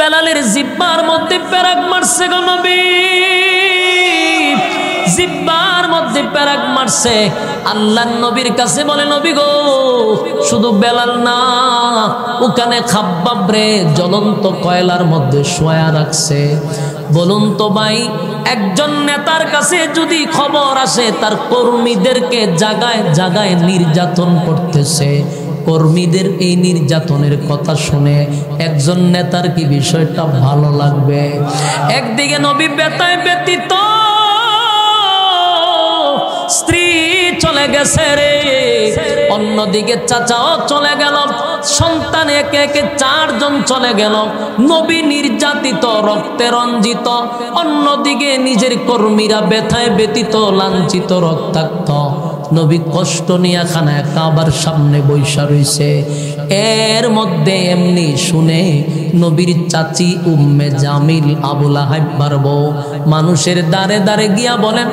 বেলালের জিব্বার মধ্যে পেরাক মারছে গো নবী, জিব্বার মধ্যে পেরাক মারছে। আল্লাহর নবীর কাছে বলে, নবী গো শুধু বেলাল না, ওখানে খাব্বাব রে জ্বলন্ত কয়লার মধ্যে শোয়া রাখছে। বলুন তো ভাই, একজন নেতার কাছে যদি খবর আসে তার কর্মীদেরকে জায়গায় জায়গায় নির্যাতন করতেছে, কর্মীদের এই নির্যাতনের কথা শুনে একজন নেতার কি বিষয়টা ভালো লাগবে? একদিকে নবী ব্যথায় ব্যতীত, স্ত্রী চলে গেছে রে, অন্যদিকে চাচাও চলে গেল, সন্তান একে একে 4 জন চলে গেল। নবী নির্যাতিত, রক্তে রঞ্জিত, অন্যদিকে নিজের কর্মীরা ব্যথায় ব্যতীত, লাঞ্ছিত, রক্তাক্ত। নবী কষ্ট নিয়ে খানায় কাবার সামনে বৈশা রইছে। এর মধ্যে এমনি শুনে নবীর চাচি উম্মে জামিল আবু লাহাব পারবো মানুষের দাঁড়ে দাঁড়ে গিয়া বলেন,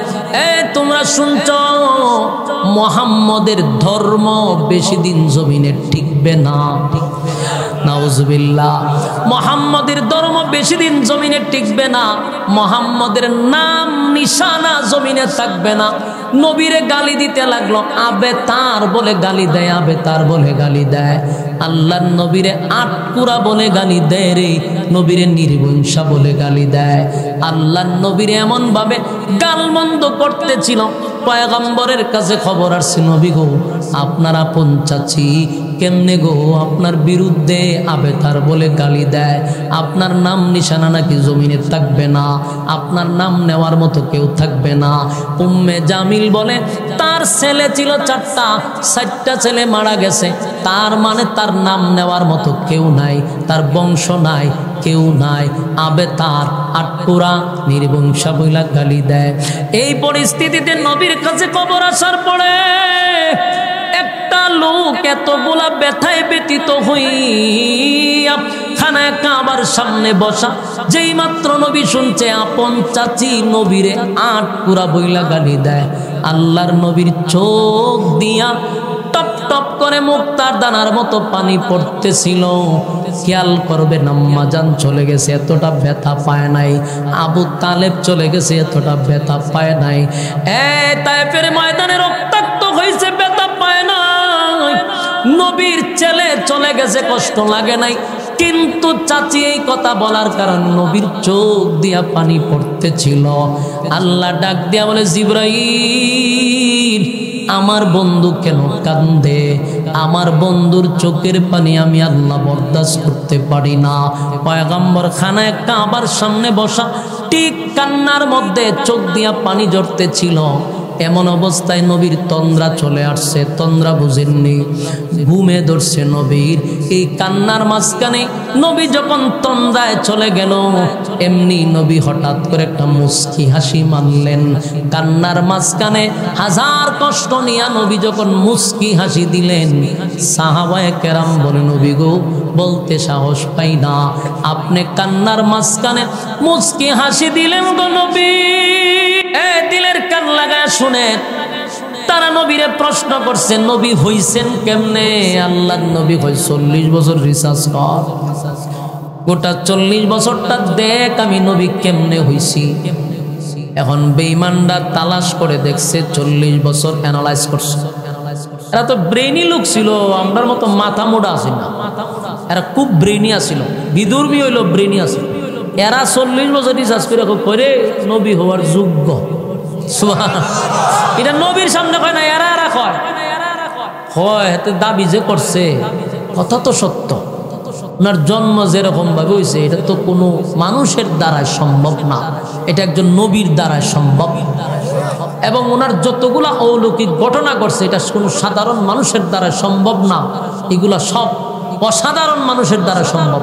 তোমরা শুনছ মুহাম্মদের ধর্ম বেশি দিন জমিনে টিকবে না। নাউজুবিল্লাহ, মুহাম্মদের ধর্ম বেশি দিন জমিনে টিকবে না, মুহাম্মদের নাম নিশানা জমিনে থাকবে না। নবীরে গালি দিতে লাগলো, আবে তার বলে গালি দেয়, আবে তার বলে গালি দেয়। আল্লাহর নবীরে আটকুরা বলে গালি দেয় রে, নবীরে নির্বংশা বলে গালি দেয়। আল্লাহর নবীরে এমন ভাবে গালমন্দ করতেছিল, পয়গম্বরের কাছে খবর আসছে, নবী গো আপনার আপন চাচি কেমনে গো আপনার বিরুদ্ধে আবে তার বলে গালি দেয়, আপনার নাম নিশানা নাকি জমিনে থাকবে না, আপনার নাম নেওয়ার মতো কেউ থাকবে না। উম্মে জামিল বলে তার ছেলে ছিল 4টা ছেলে মারা গেছে, তার মানে তার নাম নেওয়ার মতো কেউ নাই, তার বংশ নাই, কেউ নাই। আবে তার আটপুরা নির্বংশা বইলা গালি দেয়। এই পরিস্থিতিতে নবীর কাছে খবর আসার পরে একটা লোক এতগুলা ব্যথায় ব্যতীত হইয়া খানায় কাবার সামনে বসা, যেই মাত্র নবী শুনছে আপন চাচি নবীরে আটপুরা বইলা গালি দেয়, আল্লাহর নবীর চোখ দিয়া টপ টপ করে মুক্তার দানার মতো পানি পড়তেছিল। খেয়াল করবে আম্মা জান চলে গেছে, এতটা ব্যথা পায় নাই। আবু তালেব চলে গেছে, এতটা ব্যথা পায় নাই। তায়েফের ময়দানে রক্তাক্ত হয়েছে, ব্যথা পায় নাই। নবীর ছেলে চলে গেছে, কষ্ট লাগে নাই। কিন্তু চাচি এই কথা বলার কারণ নবীর চোখ দিয়া পানি পড়তেছিল। আল্লাহ ডাক দিয়া বলে, জিবরাইল আমার বন্ধু কেন কান্দে? আমার বন্ধুর চোখের পানি আমি আল্লাহ বরদাস্ত করতে পারি না। পয়গম্বর খানায় কাবার সামনে বসা, ঠিক কান্নার মধ্যে চোখ দিয়া পানি ঝরতেছিল। এমন অবস্থায় নবীর তন্দ্রা চলে আসছে, তন্দ্রা বুঝেননি, ঘুমে ধরছে নবীর। এই কান্নার মাঝখানে নবী যখন তন্দ্রায় চলে গেল, এমনি নবী হঠাৎ করে একটা মুস্কি হাসি মারলেন। কান্নার মাঝখানে হাজার কষ্ট নিয়ে নবী যখন মুস্কি হাসি দিলেন, সাহাবায়ে কেরাম বলে, নবী গো বলতে সাহস পাই না, আপনি কান্নার মাঝখানে মুস্কি হাসি দিলেন গো নবী। দিলের কান লাগায় শুনেন। তারা নবীরে প্রশ্ন করছে, নবী হইছেন কেমনে? আল্লাহর নবী হয় 40 বছর রিসার্চ কর, গোটা 40 বছরটা দেখ আমি নবী কেমনে হইছি। এখন বেঈমানরা তালাশ করে দেখছে, 40 বছর অ্যানালাইজ করছে। এরা তো ব্রেইনি লোক ছিল, আমরার মতো মাথা মোড়া আছে না, এরা খুব ব্রেইনি আছিল, বিদুর্মী হইল ব্রেইনি আছিল। এরা 40 বছর রিসার্চ করে নবী হওয়ার যোগ্য। এটা নবীর সামনে কয় না, এরা কয় হয় হাতে দাবি যে করছে কথা তো সত্য। ওনার জন্ম যেরকম ভাবে হয়েছে এটা তো কোনো মানুষের দ্বারা সম্ভব না, এটা একজন নবীর দ্বারা সম্ভব। এবং ওনার যতগুলা অলৌকিক ঘটনা ঘটছে এটা কোনো সাধারণ মানুষের দ্বারা সম্ভব না, এগুলা সব অসাধারণ মানুষের দ্বারা সম্ভব।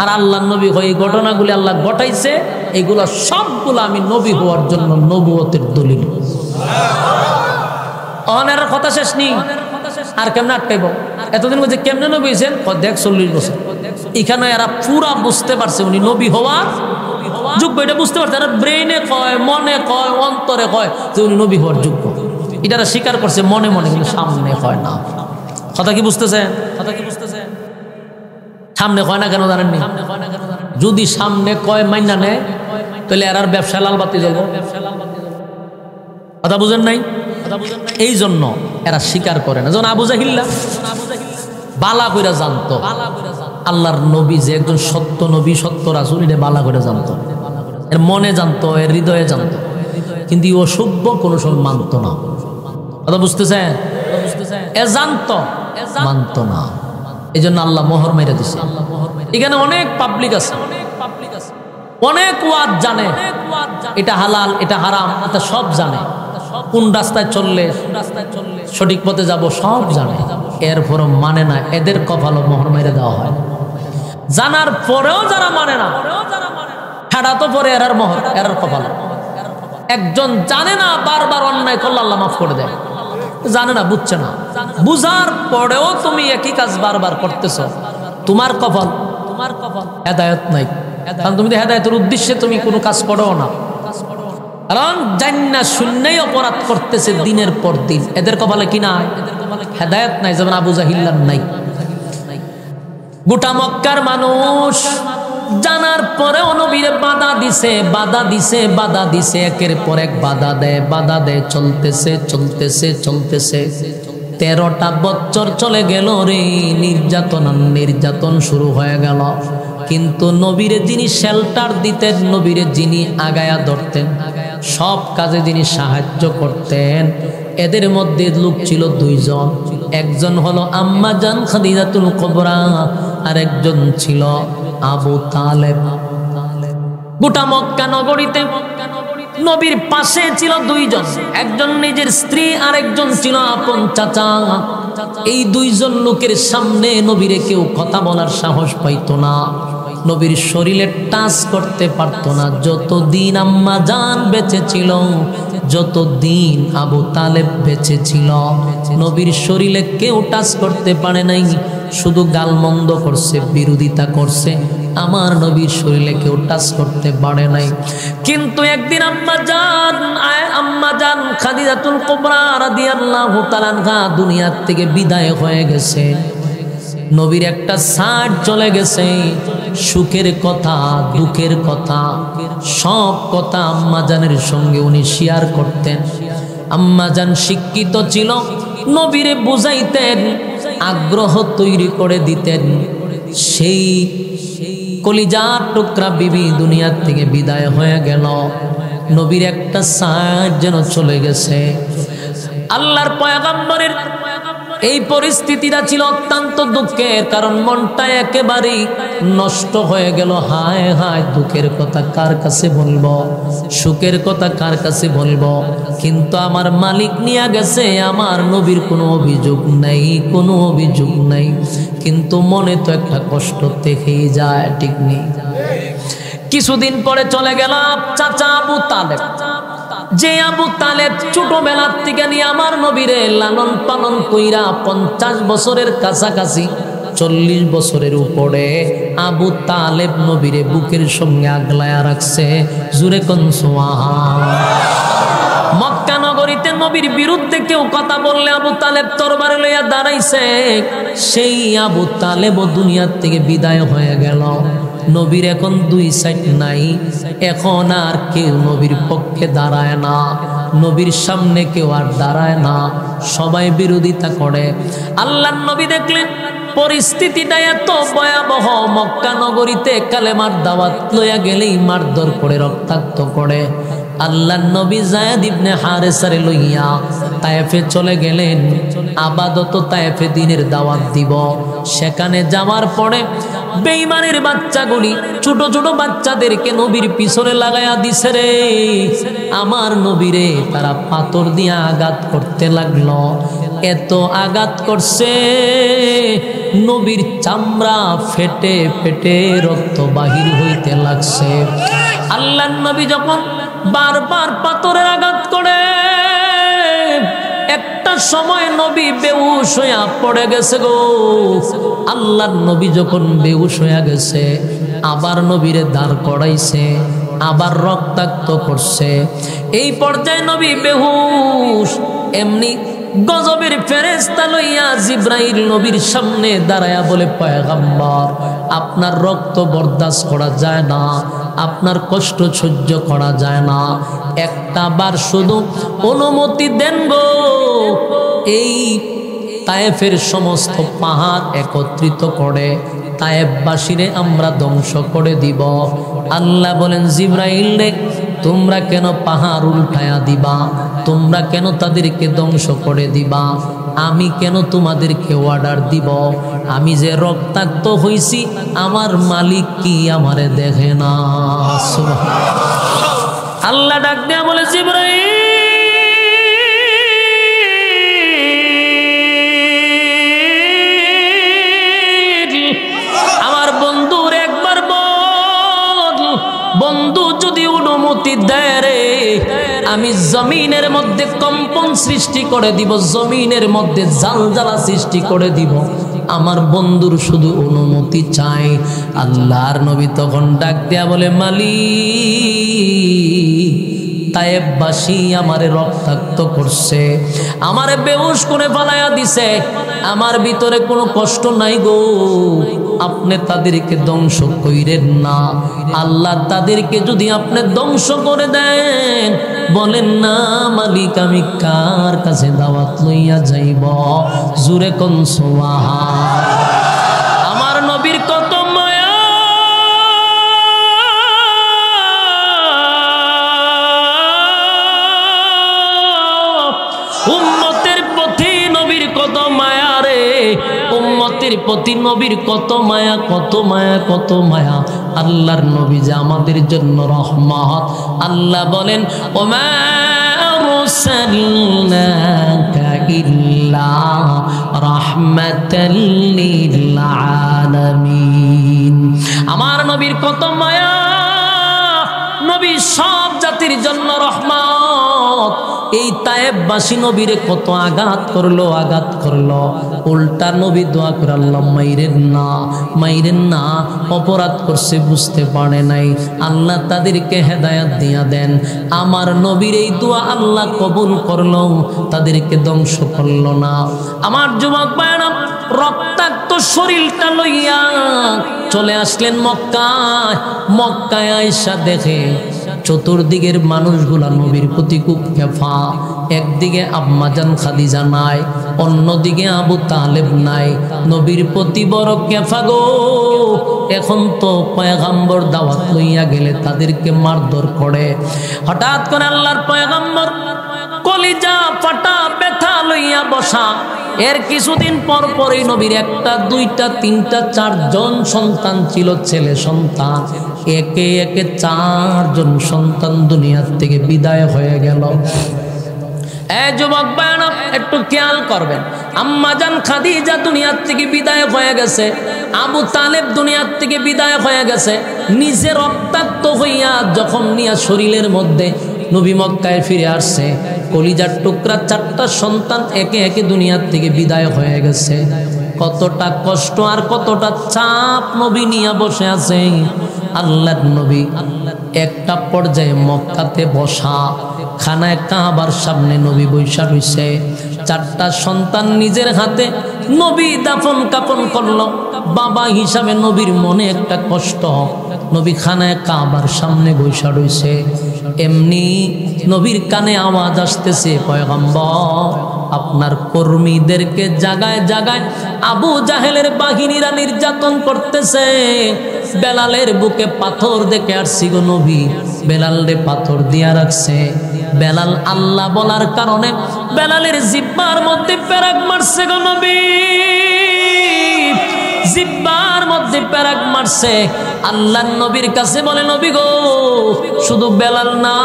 আর আল্লাহ নবী হয় এই ঘটনাগুলি আল্লাহ ঘটাইছে, এগুলা সবগুলো আমি নবী হওয়ার জন্য নবুয়তের দলিল। অনেক কথা শেষ নেই, আর কেমনে আটকাইব? এতদিন বলছে কেমনে নবী হয়েছেন, দেখ 40 বছর। এখানে এরা পুরা বুঝতে পারছে উনি নবী হওয়ার যোগ্য, এটা বুঝতে পারছে। এরা ব্রেইনে কয়, মনে কয়, অন্তরে কয় যে উনি নবী হওয়ার যোগ্য। এটা স্বীকার করছে মনে মনে, কিন্তু সামনে হয় না। কথা কি বুঝতেছে? সামনে হয় না কেন জানেননি? যদি সামনে কয় মাইনা নেয় তাহলে এরার ব্যবসা লাল বাতি জ্বলবো। কথা বুঝেন নাই? এই জন্য এরা স্বীকার করে না। যেমন আবু জাহিল্লা বালা কইরা জানতো আল্লাহর নবী যে একজন সত্য নবী সত্য রাসূল, এটা বালা করে জানতো, এর মনে জানতো, এর হৃদয়ে জানতো, কিন্তু অসভ্য কোনো সময় মানতো না। কথা বুঝতেছেন? এ জানতো, মানতো না। এই জন্য আল্লাহ মোহর মেরে দিছে। এখানে অনেক পাবলিক আছে, অনেক ওয়াজ জানে, এটা হালাল এটা হারাম এটা সব জানে, কোন রাস্তায় চললে সঠিক পথে যাব সব জানে, এরপরও মানে না। এদের কপালও মোহর মেরে দেওয়া হয়। জানার পরেও যারা মানে না, ছাড়া তো পরে এরার মোহর, এরার কপাল। একজন জানে না, বারবার অন্যায় করলে আল্লাহ মাফ করে দেয়। জানে না, বুঝছে না, বুঝার পরেও তুমি একই কাজ বারবার করতেছ, তোমার কপাল, তোমার কপাল হেদায়েত নাই। কারণ তুমি তো হেদায়েতের উদ্দেশ্যে তুমি কোনো কাজ করো না। কারণ জান্না শূন্যই অপরাধ করতেছে দিনের পর দিন, এদের কপালে কি নাই? হেদায়েত নাই। যেমন আবু জাহিল্লার নাই। গোটা মক্কার মানুষ জানার পরেও নবীরে বাধা দিছে, বাধা দিছে, বাধা দিছে, একের পর এক বাধা দেয়, বাধা দেয়, চলতেছে চলতেছে চলতেছে। 13টা বছর চলে গেল রে, নির্যাতন নির্যাতন শুরু হয়ে গেল। কিন্তু নবীরে যিনি শেল্টার দিতেন, নবীরে যিনি আগায়া ধরতেন, সব কাজে যিনি সাহায্য করতেন, এদের মধ্যে লোক ছিল 2 জন। একজন হলো আম্মা জান খাদিজাতুল কুবরা, আর একজন ছিল আবু তালেব। গোটা মক্কা নগরীতে নবীর পাশে ছিল 2 জন, একজন নিজের স্ত্রী আর একজন ছিল আপন চাচা। এই 2 জন লোকের সামনে নবীরে কেউ কথা বলার সাহস পাইতো না, নবীর শরীরে টাচ করতে পারতো না। যতদিন আম্মা জান বেঁচে ছিল, যতদিন আবু তালেব বেঁচে ছিল, নবীর শরীরে কেউ টাচ করতে পারে নাই। শুধু গালমন্দ করছে, বিরোধিতা করছে, আমার নবীর শরীরে কেউ টাচ করতে পারে নাই। কিন্তু একদিন আম্মা জান খাদিজাতুল কুবরা রাদিয়াল্লাহু তাআলা আনহা দুনিয়া থেকে বিদায় হয়ে গেছে। নবীর একটা সার চলে গেছে, সুখের কথা দুঃখের কথা সব কথা আম্মা জানের সঙ্গে উনি শেয়ার করতেন। আম্মা জান শিক্ষিত ছিল, নবীরে বুঝাইতেন, আগ্রহ তৈরি করে দিতেন। সেই কলিজার টুকরা বিবি দুনিয়া থেকে বিদায় হয়ে গেল, নবীর একটা সার যেন চলে গেছে। আল্লাহর পয়গম্বরের এই পরিস্থিতিটা ছিল অত্যন্ত দুঃখের, কারণ মনটা একেবারেই নষ্ট হয়ে গেল। হায় হায়, দুঃখের কথা কার কাছে বলবো, সুখের কথা কার কাছে বলবো? কিন্তু আমার মালিক নিয়ে গেছে, আমার নবীর কোনো অভিযোগ নেই, কোনো অভিযোগ নেই, কিন্তু মনে তো একটা কষ্ট থেকেই যায়, ঠিক নেই? কিছুদিন পরে চলে গেল চাচা আবু তালেব, যে আবু তালেব ছোটবেলার থেকে নিয়ে আমার নবীরে লালন পালন কইরা 50 বছরের কাছাকাছি, 40 বছরের উপরে আবু তালেব নবীরে বুকের সঙ্গে আগলায়া রাখছে। জুরে কোন সুবহান। মক্কা নগরীতে নবীর বিরুদ্ধে কেউ কথা বললে আবু তালেব তরবারি লইয়া দাঁড়াইছে। সেই আবু তালেব দুনিয়ার থেকে বিদায় হয়ে গেল। নবীর এখন 2 সাইড নাই, এখন আর কেউ নবীর পক্ষে দাঁড়ায় না, নবীর সামনে কেউ আর দাঁড়ায় না, সবাই বিরোধিতা করে। আল্লাহর নবী দেখলেন পরিস্থিতিটা এত ভয়াবহ, মক্কা নগরীতে কালেমার দাওয়াত লইয়া গেলেই মারধর করে, রক্তাক্ত করে। আল্লাহর নবী যায়েদ ইবনে হারেসারে লইয়া তায়েফে চলে গেলেন, আপাতত তায়েফে দ্বীনের দাওয়াত দিব। সেখানে যাওয়ার পরে বেঈমানের বাচ্চাগুলি ছোট ছোট বাচ্চাদেরকে নবীর পিছনে লাগায়া দিছে রে। আমার নবীরে তারা পাথর দিয়ে আঘাত করতে লাগলো, এত আঘাত করছে নবীর চামড়া ফেটে ফেটে রক্ত বাহির হইতে লাগছে। আল্লাহর নবী যখন বারবার পাথরের আঘাত করে, একটা সময় নবী বেহুশ হইয়া পড়ে গেছে গো। আল্লাহর নবী যখন বেহুশ হইয়া গেছে, আবার নবীরে দাঁড় করাইছে, আবার রক্তাক্ত করছে। এই পর্যায়ে নবী বেহুশ। এমনি গজবের ফেরেশতা লইয়া জিব্রাইল নবীর সামনে দাঁড়ায়া বলে, পয়গম্বর আপনার রক্ত বরদাস্ত করা যায় না, আপনার কষ্ট সহ্য করা যায় না, একটা বার শুধু অনুমতি দেন গো, এই তায়েফের সমস্ত পাহাড় একত্রিত করে তায়েফবাসীরে আমরা ধ্বংস করে দিব। আল্লাহ বলেন, জিবরাইল রে, তোমরা কেন পাহাড় উল্টায়া দিবা? তোমরা কেন তাদেরকে ধ্বংস করে দিবা? আমি কেন তোমাদেরকে অর্ডার দিব? আমি যে রক্তাক্ত হইছি, আমার মালিক কি আমারে দেখে না? আল্লাহ ডাক দেয়া বলে, জিবরাইল আমার বন্ধুর একবার বল, বন্ধু যদি অনুমতি দেয় রে, আমি জমিনের মধ্যে কম্পন সৃষ্টি করে দিব, জমিনের মধ্যে জালজালা সৃষ্টি করে দিব। আমার বন্ধুর শুধু অনুমতি চাই। আল্লাহর নবী তখন ডাক দেয়া বলে, মালিক, তায়েফবাসী আমারে রক্তাক্ত করছে, আমারে বেহুশ করে ফালাইয়া দিছে, আমার ভিতরে কোনো কষ্ট নাই গো, আপনি তাদেরকে ধ্বংস কইরেন না। আল্লাহ তাদেরকে যদি আপনি ধ্বংস করে দেন, বলেন না মালিক আমি কার কাছে দাওয়াত লইয়া যাইব? জুরে কোন সুবহান। আমার নবীর কত মায়া, উম্মতের প্রতি নবীর কত মায়া রে, উম্মতের প্রতি নবীর কত মায়া, কত মায়া, কত মায়া। আল্লাহর নবী যে আমাদের জন্য রহমত। আল্লাহ বলেন, ওমা আরসালনাকা ইল্লা রাহমাতাল লিল আলামিন। আমার নবীর কত মায়া, নবী সব জাতির জন্য রহমত। এই তায়েফবাসী নবীরে কত আঘাত করলো, আঘাত করলো। উল্টা নবী দোয়া করে, আল্লাহ মাইরেন না, মাইরেন না, অপরাধ করছে বুঝতে পারে নাই, আল্লাহ তাদেরকে হেদায়াত দিয়া দেন। আমার নবীর এই দোয়া আল্লাহ কবুল করলো, তাদেরকে ধ্বংস করলো না। আমার যুবক ভাইরা, রক্তাক্ত শরীরটা লইয়া চলে আসলেন মক্কায়। মক্কায় আয়েশা দেখে চতুর্দিকের মানুষগুলা নবীর প্রতি খুব খেফা। একদিকে আম্মাজান খাদিজা নাই, অন্যদিকে আবু তালেব নাই, নবীর প্রতি বড় খেফা গো। এখন তো পয়গাম্বর দাওয়াত লইয়া গেলে তাদেরকে মারধর করে। হঠাৎ করে আল্লাহর পয়গাম্বর কলিজা ফাটা ব্যথা লইয়া বসা। এর কিছুদিন পর পরই নবীর একটা, দুইটা, তিনটা, চারজন সন্তান ছিল, ছেলে সন্তান। একে একে চারজন সন্তান দুনিয়ার থেকে বিদায় হয়ে গেল। এই যুবক ভাইরা একটু খেয়াল করবেন, আম্মাজান খাদিজা দুনিয়ার থেকে বিদায় হয়ে গেছে, আবু তালেব দুনিয়ার থেকে বিদায় হয়ে গেছে। নিজে রক্তাক্ত হইয়া যখন নিয়া শরীরের মধ্যে নবী মক্কায় ফিরে আসছে, কলিজার টুকরা চারটা সন্তান একে একে দুনিয়ার থেকে বিদায় হয়ে গেছে। কতটা কষ্ট আর কতটা চাপ নবী নিয়ে বসে আছে। আল্লাহর নবী একটা পর্যায়ে মক্কাতে বসা, খানায় কাবার সামনে নবী বৈশা রইছে। চারটা সন্তান নিজের হাতে নবী দাফন কাফন করলো। বাবা হিসাবে নবীর মনে একটা কষ্ট। নবী খানায় কাবার সামনে বৈশা রইছে। এমনি নবীর কানে আওয়াজ আসতেছে, পয়গম্বর আপনার কর্মীদেরকে জাগায় জাগায় আবু জাহেলের বাহিনীরা নির্যাতন করতেছে। বেলালের বুকে পাথর দেখে আসছি গো নবী, বেলালে পাথর দিয়া রাখছে। বেলাল আল্লাহ বলার কারণে বেলালের জিব্বার মধ্যে পেরাক মারছে গো নবী, জিব্বার মধ্যে পেরাক মারছে। আল্লাহর নবীর কাছে বলে, নবী গো শুধু বেলাল না,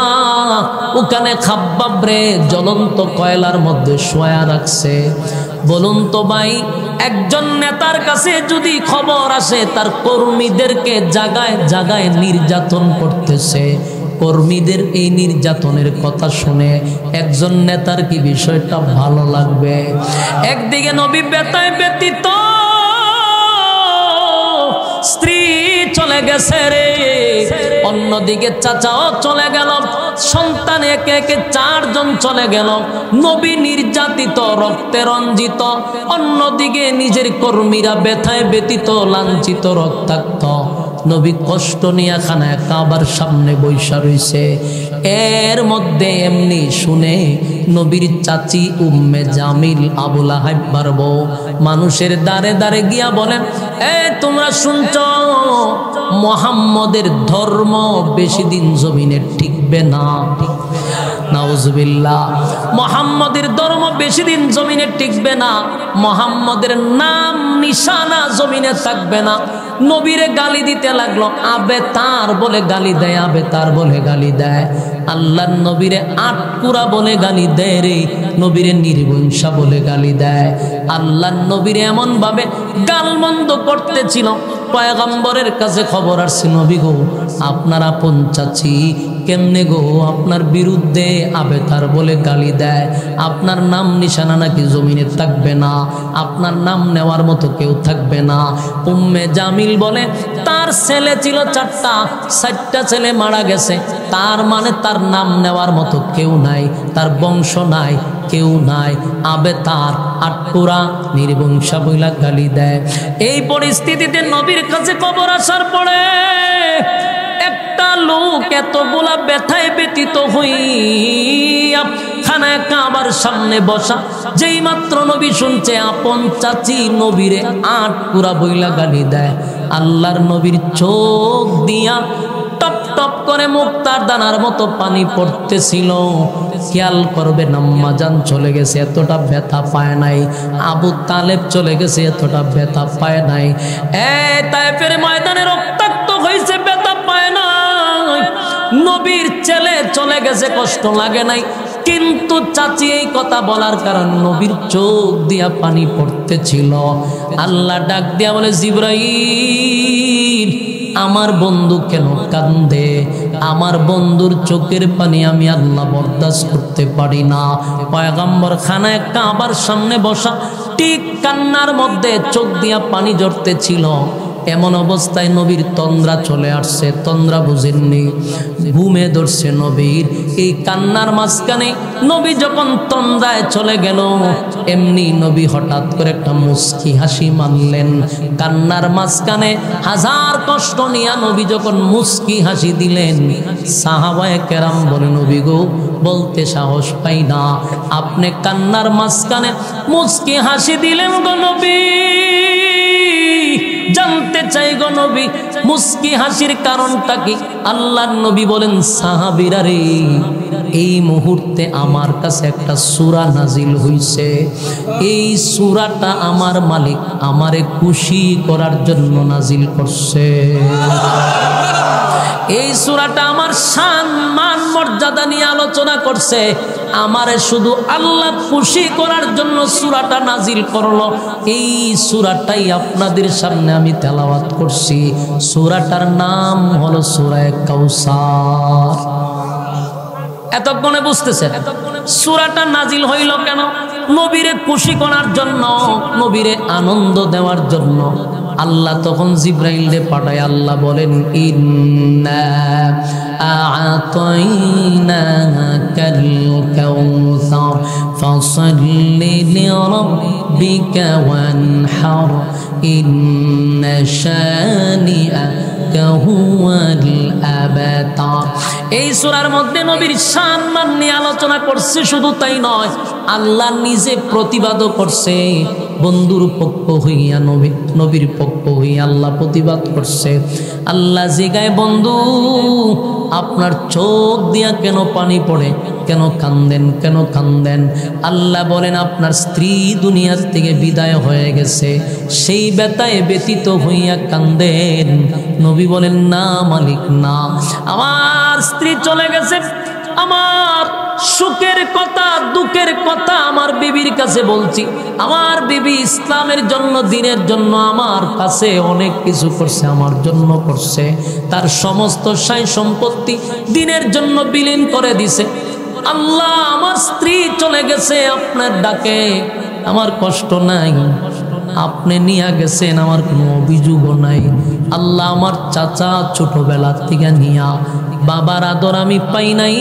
ওখানে খাব্বাব রে জ্বলন্ত কয়লার মধ্যে শোয়া রাখছে। বলুন তো ভাই, একজন নেতার কাছে যদি খবর আসে তার কর্মীদেরকে জাগায় জাগায় নির্যাতন করতেছে, কর্মীদের এই নির্যাতনের কথা শুনে একজন নেতার কি বিষয়টা ভালো লাগবে? একদিকে নবী ব্যথায় ব্যতীত, স্ত্রী চলে চলে গেছে রে। অন্যদিকে চাচাও চলে গেল, সন্তান একে একে 4 জন চলে গেল। নবী নির্যাতিত, রক্তে রঞ্জিত, অন্যদিকে নিজের কর্মীরা ব্যথায় ব্যতীত, লাঞ্ছিত, রক্তাক্ত। নবী কষ্ট নিয়ে খানায় কাবার সামনে বৈশা রইছে। এর মধ্যে এমনি শুনে নবীর চাচি উম্মে জামিল আবু লাহাব বউ মানুষের দাঁড়ে দাঁড়ে গিয়া বলেন, তোমরা শুনছ মুহাম্মদের ধর্ম বেশি দিন জমিনে টিকবে না। নাউজুবিল্লাহ। মুহাম্মদের ধর্ম বেশি দিন জমিনে টিকবে না, মুহাম্মদের নাম নিশানা জমিনে থাকবে না। নবীরে গালি দিতে লাগলো, আবে তার বলে গালি দেয়, আবে তার বলে গালি দেয়। আল্লাহর নবীরে আটকুরা বলে গালি দেয় রে, নবীরে নির্বংশা বলে গালি দেয়। আল্লাহর নবীরে এমন ভাবে গালমন্দ করতেছিল, পয়গম্বরের কাছে খবর আসছে, নবী গো আপনার আপন চাচি কেমনে গো আপনার বিরুদ্ধে আবে তার বলে গালি দেয়, আপনার নাম নিশানা নাকি জমিনে থাকবে না, আপনার নাম নেওয়ার মতো কেউ থাকবে না। উম্মে জামিল বলে তার ছেলে ছিল 4টা ছেলে মারা গেছে, তার মানে তার নাম নেওয়ার মতো কেউ নাই, তার বংশ নাই, কেউ নাই। আবে তার আটপুরা নির্বংশা বইলা গালি দেয়। এই পরিস্থিতিতে নবীর কাছে খবর আসার পরে একটা লোক এতগুলা ব্যথায় ব্যতীত হইয়া খানায় কাবার সামনে বসা, যেই মাত্র নবী শুনছে আপন চাচি নবীরে আটপুরা বইলা গালি দেয়, আল্লাহর নবীর চোখ দিয়া টপ টপ করে মুক্তার দানার মতো পানি পড়তেছিল। খেয়াল করবে আম্মা জান চলে গেছে, এতটা ব্যথা পায় নাই। আবু তালেব চলে গেছে, এতটা ব্যথা পায় নাই। তায়েফের ময়দানে রক্তাক্ত হয়েছে, ব্যথা পায় নাই। নবীর ছেলে চলে গেছে, কষ্ট লাগে নাই। কিন্তু চাচি এই কথা বলার কারণ নবীর চোখ দিয়া পানি পড়তেছিল। আল্লাহ ডাক দিয়া বলে, জিবরাইল আমার বন্ধু কেন কান্দে? আমার বন্ধুর চোখের পানি আমি আল্লাহ বরদাস্ত করতে পারি না। পয়গম্বর খানায় কাবার সামনে বসা, ঠিক কান্নার মধ্যে চোখ দিয়া পানি ঝরতেছিল। এমন অবস্থায় নবীর তন্দ্রা চলে আসছে, তন্দ্রা বুঝেননি, ঘুমে ধরছে নবীর। এই কান্নার মাঝখানে নবী যখন তন্দ্রায় চলে গেল, এমনি নবী হঠাৎ করে একটা মুস্কি হাসি মারলেন। কান্নার মাঝখানে হাজার কষ্ট নিয়ে নবী যখন মুস্কি হাসি দিলেন, সাহাবায়ে কেরাম বলে, নবী গো বলতে সাহস পাই না, আপনি কান্নার মাঝখানে মুস্কি হাসি দিলেন গো নবী। জানতে চাই গো নবী মুস্কি হাসির কারণটা কি? আল্লাহর নবী বলেন, সাহাবীরা রে, এই মুহূর্তে আমার কাছে একটা সূরা নাজিল হইছে। এই সূরাটা আমার মালিক আমারে খুশি করার জন্য নাজিল করছে। এই সূরাটা আমার শান মান মর্যাদা নিয়ে আলোচনা করছে। আমারে শুধু আল্লাহ খুশি করার জন্য সূরাটা নাজিল করলো। এই সূরাটাই আপনাদের সামনে আমি তেলাওয়াত করছি। সূরাটার নাম হলো সূরা কাউসার। এতক্ষণে বুঝতেছেন সূরাটা নাজিল হইল কেন? নবীরে খুশি করার জন্য, নবীরে আনন্দ দেওয়ার জন্য। আল্লাহ তখন জিব্রাইলকে পাঠায়। আল্লাহ বলেন, ইন্না আ'তাইনাকাল কাউসার ফাসাল্লি লিরাব্বিকা ওয়ানহার ইন্না শানিআকা হুয়াল আবতার। এই সূরার মধ্যে নবীর সম্মান নিয়ে আলোচনা করছে। শুধু তাই নয়, আল্লাহ নিজে প্রতিবাদও করছে। বন্ধুর পক্ষ হইয়া নবীর পক্ষ হইয়া আল্লাহ প্রতিবাদ করছে। আল্লাহ জিগায়, বন্ধু আপনার চোখ দিয়া কেন পানি পড়ে? কেন কান্দেন? কেন কান্দেন? আল্লাহ বলেন, আপনার স্ত্রী দুনিয়ার থেকে বিদায় হয়ে গেছে, সেই ব্যথায় ব্যতীত হইয়া কান্দেন। নবী বলেন, না মালিক না, আমার স্ত্রী চলে গেছে, আমার সুখের কথা দুঃখের কথা আমার বিবির কাছে বলছি। আমার বিবি ইসলামের জন্য, দিনের জন্য আমার কাছে অনেক কিছু করছে, আমার জন্য করছে। তার সমস্ত সাই সম্পত্তি দিনের জন্য বিলীন করে দিছে। আল্লাহ, আমার স্ত্রী চলে গেছে আপনার ডাকে, আমার কষ্ট নাই, আপনি নিয়ে গেছেন, আমার কোনো অভিযোগও নাই। আল্লাহ আমার চাচা ছোটবেলা থেকে নিয়া বাবার আদর আমি পাই নাই।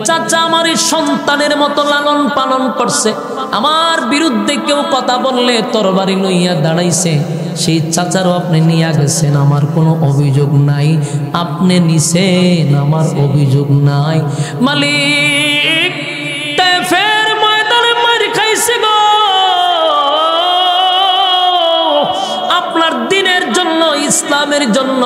চাচা আমার এই সন্তানের মতো লালন পালন করছে। আমার বিরুদ্ধে কেউ কথা বললে তরবারি লইয়া দাঁড়াইছে। সেই চাচারও আপনি নিয়ে গেছেন, আমার কোনো অভিযোগ নাই। আপনি নিছেন, আমার অভিযোগ নাই। মালিক তায়েফের ময়দানে মার খাইছে গো, আপনার দিনের জন্য, ইসলামের জন্য।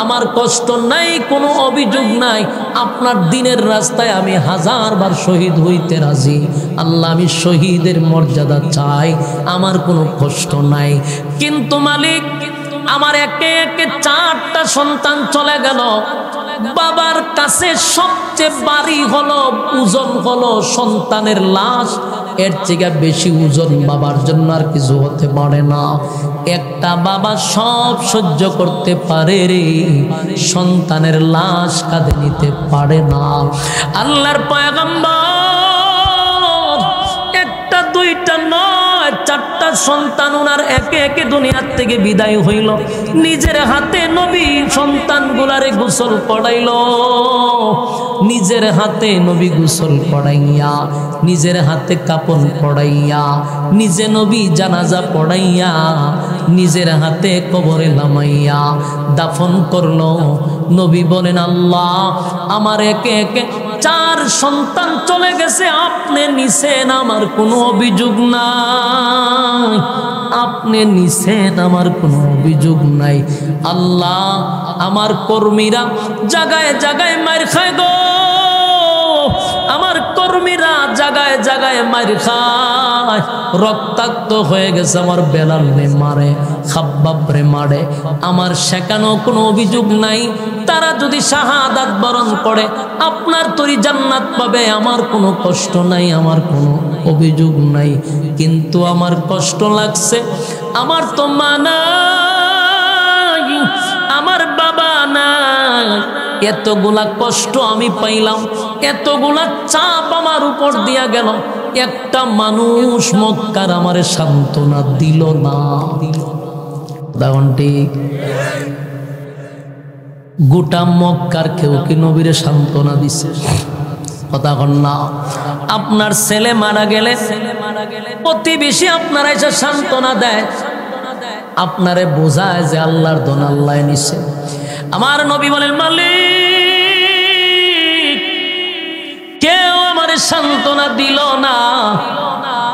আমার কষ্ট নাই, কোনো অভিযোগ নাই। আপনার দিনের রাস্তায় আমি 1000 বার শহীদ হইতে রাজি। আল্লাহ, আমি শহীদের মর্যাদা চাই, আমার কোনো কষ্ট নাই। কিন্তু মালিক, আমার একে একে 4টা সন্তান চলে গেল। বাবার কাছে সবচেয়ে ভারী হলো, ওজন হলো সন্তানের লাশ। এর থেকে বেশি ওজন বাবার জন্য আর কিছু হতে পারে না। একটা বাবা সব সহ্য করতে পারে রে, সন্তানের লাশ কাঁধে নিতে পারে না। আল্লাহর পয়গম্বর একটা দুইটা নয়, 4টা সন্তান ওনার একে একে দুনিয়ার থেকে বিদায় হইল। নিজের হাতে নবী সন্তানগুলারে গোসল পড়াইল, নিজের হাতে নবী গোসল পড়াইয়া, নিজের হাতে কাপড় পড়াইয়া, নিজে নবী জানাজা পড়াইয়া, নিজের হাতে কবরে নামাইয়া দাফন করলো। নবী বলেন, আল্লাহ আমার একে একে 4 সন্তান চলে গেছে, আপনি নিছেন, আমার কোনো অভিযোগ নাই। আপনি নিছেন, আমার কোনো অভিযোগ নাই। আল্লাহ, আমার কর্মীরা জায়গায় জায়গায় মার খায় গো, আমার কর্মীরা জায়গায় জায়গায় মার খায়, রক্তাক্ত হয়ে গেছে। আমার বেলাল রে মারে, খাব্বাব রে মারে, আমার সেখানেও কোনো অভিযোগ নাই। তারা যদি শাহাদাত বরণ করে আপনার তরি জান্নাত পাবে, আমার কোনো কষ্ট নাই, আমার কোনো অভিযোগ নাই। কিন্তু আমার কষ্ট লাগছে, আমার তো মা নাই, আমার বাবা নাই। এতগুলা কষ্ট আমি পাইলাম, এতগুলা চাপ আমার উপর দিয়া গেল, একটা মানুষ মক্কার আমারে সান্ত্বনা দিল না। দাওয়ানটি গোটা মক্কার কেউ কি নবীরে সান্ত্বনা দিছে? কথা কন না। আপনার ছেলে মারা গেলে প্রতিবেশী আপনারা এসে সান্ত্বনা দেয়, আপনারে বোঝায় যে আল্লাহর দন আল্লাহ নিছে। আমার নবী বলেন, মালিক কেউ আমারে সান্ত্বনা দিল না,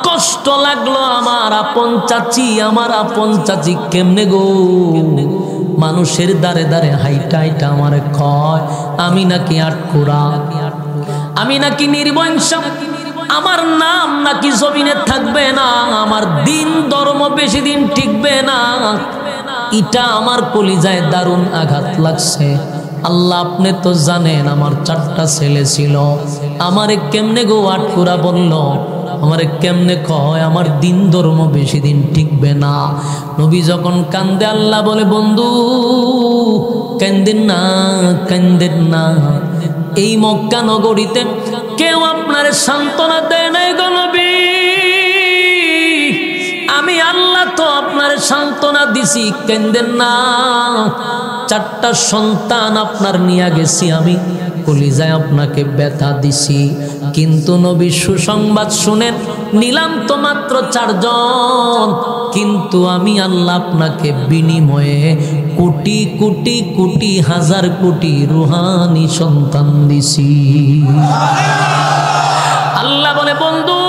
কষ্ট লাগলো। আমার আপন চাচি, আমার আপন চাচি কেমনে গো, মানুষের দ্বারে দ্বারে হাইটা হাইটা আমারে কয় আমি নাকি আটকুরা, আমি নাকি নির্বংশ, আমার নাম নাকি জমিনে থাকবে না, আমার দিন ধর্ম বেশি দিন টিকবে না। এটা আমার কলিজায় দারুণ আঘাত লাগছে। আল্লাহ, আপনি তো জানেন আমার 4টা ছেলে ছিল, আমারে কেমনে গো আটকুরা বলল, আমারে কেমনে কয় আমার দিন ধর্ম বেশি দিন টিকবে না। নবী যখন কান্দে, আল্লাহ বলে, বন্ধু কান্দেন না, কান্দেন না। এই মক্কা নগরীতে কেউ আপনার সান্ত্বনা দেয় নাই গো নবী, আমি আল্লাহ তো আপনার সান্ত্বনা দিছি, কান্দেন না। 4টা সন্তান আপনার নিয়ে গেছি আমি, কলিজায় আপনাকে ব্যথা দিছি। কিন্তু নবী সুসংবাদ শুনেন, নিলাম তো মাত্র 4 জন, কিন্তু আমি আল্লাহ আপনাকে বিনিময়ে কোটি কোটি কোটি হাজার কোটি রুহানি সন্তান দিছি। আল্লাহ বলে, বন্ধু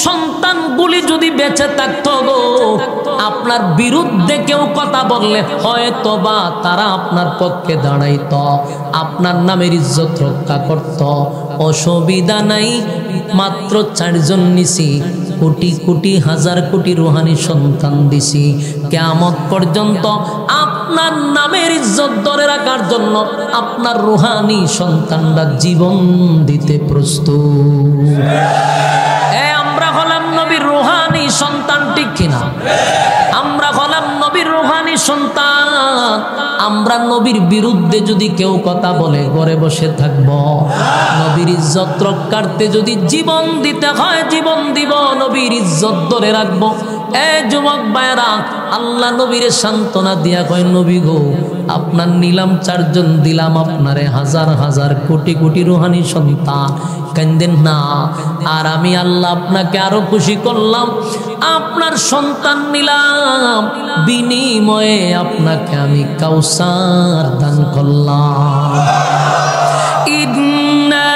সন্তানগুলি যদি বেঁচে থাকতো গো, আপনার বিরুদ্ধে কেউ কথা বললে হয়তো বা তারা আপনার পক্ষে দাঁড়াইতো, আপনার নামের ইজ্জত রক্ষা করত। অসুবিধা নাই, মাত্র 4 জন নিছি, কোটি কোটি হাজার কোটি রুহানি সন্তান দিছি। কিয়ামত পর্যন্ত আপনার নামের ইজ্জত ধরে রাখার জন্য আপনার রুহানি সন্তানরা জীবন দিতে প্রস্তুত। আমরা হলাম নবীর রুহানি সন্তান, ঠিক কিনা? আমরা হলাম নবীর রুহানি সন্তান। আমরা নবীর বিরুদ্ধে যদি কেউ কথা বলে ঘরে বসে থাকব, নবীর ইজ্জত রক্ষার্থে যদি জীবন দিতে হয় জীবন দিব, নবীর ইজ্জত ধরে রাখবো। যুবক ভাইরা, আল্লাহ নবীরে সান্ত্বনা দিয়া কয়, নবী গো, আপনার নিলাম 4 জন, দিলাম আপনারে হাজার হাজার কোটি কোটি রুহানি সন্তান, কান্দেন না। আর আমি আল্লাহ আপনাকে আরো খুশি করলাম, আপনার সন্তান নিলাম, বিনিময়ে আপনাকে আমি কাউসার দান করলাম। ইন্না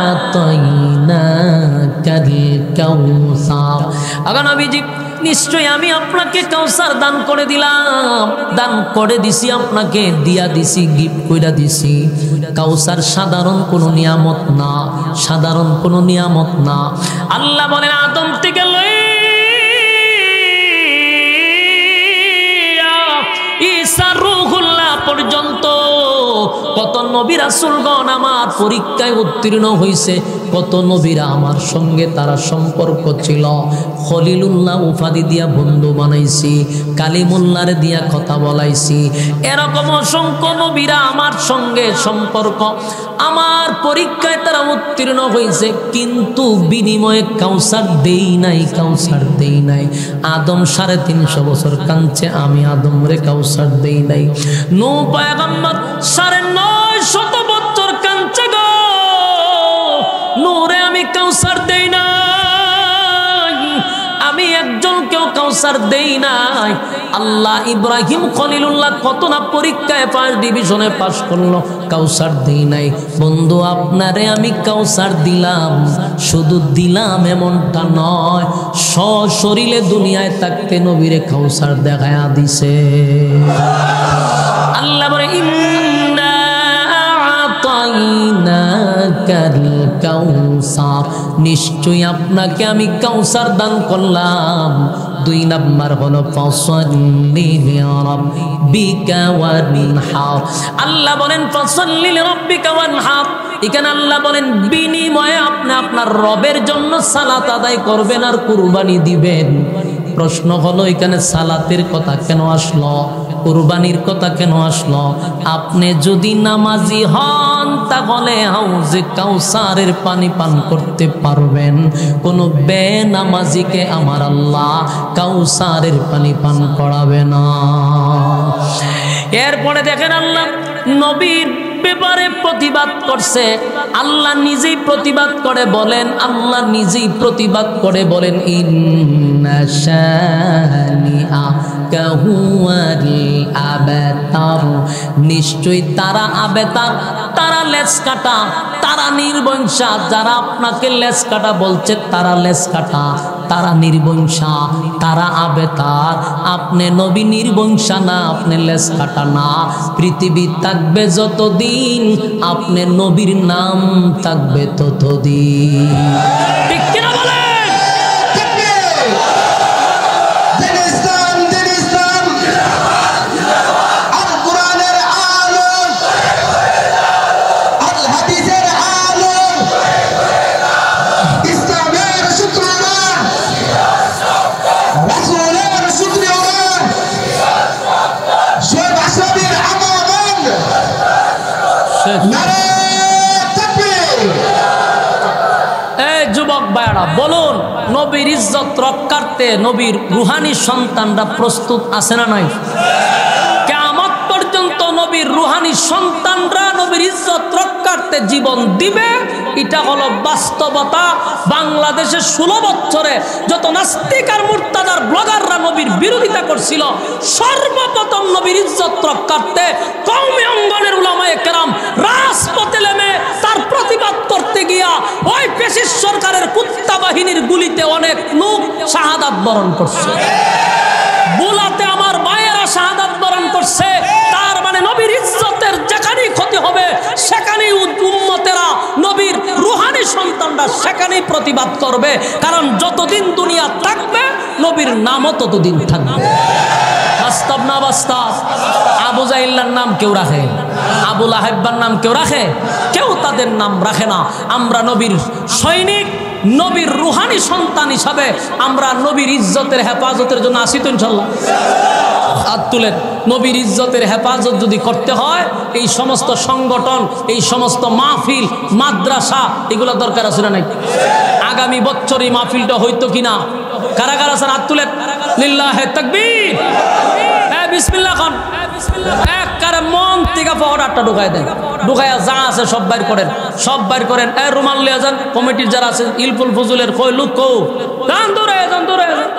আ'তাইনাকাল কাউসার। আগা নবীজি, নিশ্চয় আমি আপনাকে কাউসার দান করে দিলাম, দান করে দিছি, আপনাকে দিয়া দিছি, গিফট কইরা দিছি। কাউসার সাধারণ কোনো নিয়ামত না, সাধারণ কোনো নিয়ামত না। আল্লাহ বলেন, আদম থেকে ঈসা রূহুল্লাহ পর্যন্ত কত নবী রাসূলগণ আমার পরীক্ষায় উত্তীর্ণ হয়েছে, কত নবীরা আমার সঙ্গে তারা সম্পর্ক ছিল। খলিলুল্লাহ উপাধি দিয়া বন্ধু বানাইছি, কালিমুল্লাহরে দিয়া কথা বলাইছি। এরকম অসংখ্য নবীরা আমার সঙ্গে সম্পর্ক, আমার পরীক্ষায় তারা উত্তীর্ণ হয়েছে, কিন্তু বিনিময়ে কাউসার দেই নাই, কাউসার দেই নাই। আদম 350 বছর কাঁদছে, আমি আদমরে কাউসার দেই নাই। নূহ পয়গম্বর 950 বছর কাঁদছে গো, নূরে আমি কাউসার দেই নাই, আমি একজনকেও কাউসার দেই নাই। আল্লাহ ইব্রাহিম খলিলুল্লাহ কত না পরীক্ষায় ফার্স্ট ডিভিশনে পাস করলো, কাউসার দেই নাই। বন্ধু, আপনারে আমি কাউসার দিলাম, শুধু দিলাম এমনটা নয়, সশরীরে দুনিয়ায় থাকতে নবীরে কাউসার দেখায়া দিছে। আল্লাহ বলে, ইন্না আ'তাইনাকাল কাউসার, নিশ্চয়ই আপনাকে আমি কাউসার দান করলাম। 2 নাম্বার হলো ফাসাল্লি লিরাব্বিকা ওয়ানহার। আল্লাহ বলেন ফাসাল্লি লিরাব্বিকা ওয়ানহার, এখানে আল্লাহ বলেন বিনিময়ে আপনি আপনার রবের জন্য সালাত আদায় করবেন আর কুরবানি দিবেন। প্রশ্ন হলো, এখানে সালাতের কথা কেন আসলো, কুরবানির কথা কেন আসলো? আপনি যদি নামাজি হন তাহলে হাউজে কাউসারের পানি পান করতে পারবেন, কোনো বেনামাজিকে আমার আল্লাহ কাউসারের পানি পান করাবে না। এরপরে দেখেন আল্লাহ নবীর ব্যাপারে প্রতিবাদ করছে। আল্লাহ নিজেই প্রতিবাদ করে বলেন, আল্লাহ নিজেই প্রতিবাদ করে বলেন, ইন্না শানিআকা হুয়াল আবতার, নিশ্চয়ই তারা আবেতার, তারা লেজ কাটা, তারা নির্বংশা। যারা আপনাকে লেজ কাটা বলছে তারা লেজ কাটা, তারা নির্বংশা, তারা আবেতার। আপনি নবী নির্বংশা না, আপনি লেজ কাটা না। পৃথিবী থাকবে যতদিন, আপনি নবীর নাম থাকবে ততদিন। ঠিক কিনা বলেন? যুবক ভাইরা বলুন, নবীর ইজ্জত রক্ষার্থে নবীর রুহানি সন্তানরা প্রস্তুত আছে না নাই? কিয়ামত পর্যন্ত নবীর রুহানি সন্তানরা নবীর ইজ্জত রক্ষার্থে জীবন দিবে, এটা হলো বাস্তবতা। বাংলাদেশে 16 বছরে যত নাস্তিক আর মুরতাদার ব্লগাররা নবীর বিরোধিতা করছিল, সর্বপ্রথম নবীর ইজ্জত রক্ষার্থে কওমি অঙ্গনের উলামায়ে কেরাম রাজপথে নেমে তার প্রতিবাদ করতে গিয়া ওই পেশিস সরকারের কুত্তা বাহিনীর গুলিতে অনেক লোক শাহাদাত বরণ করছে। বুলাতে আমার ভাইয়েরা শাহাদাত বরণ করছে। তার মানে নবীর ইজ্জতের যেখানেই ক্ষতি হবে সেখানেই উম্মতেরা, নবীর রুহানি সন্তানরা সেখানেই প্রতিবাদ করবে। কারণ যতদিন দুনিয়া থাকবে নবীর নামও ততদিন থাকবে। বাস্তব না বাস্তব? আবু জাহিলের নাম কেউ রাখে, আবু লাহাবের নাম কেউ রাখে? কেউ তাদের নাম রাখে না। আমরা নবীর সৈনিক, নবীর রুহানি সন্তান হিসাবে আমরা নবীর ইজ্জতের হেফাজতের জন্য আসি তো ইনশাল্লাহ। হাত তুলেন। নবীর ইজ্জতের হেফাজত যদি করতে হয়, এই সমস্ত সংগঠন, এই সমস্ত মাহফিল, মাদ্রাসা, এগুলো দরকার আছে না নাই? আগামী বছর এই মাহফিলটা হইতো কিনা? কারা কারা আছেন হাত তুলেন। লিল্লাহে তাকবীর। বিসমিল্লাহ খান। একবারে মন থেকে পকেটটা ঢুকাই দেন, ঢুকাইয়া যা আছে সব বাইর করেন, সব বাইর করেন। রুমাল লিয়ে যান, কমিটির যারা আছেন ইলফুল ফজুলের কই লুক কৌ যান, দূরে যান, দূরে যান।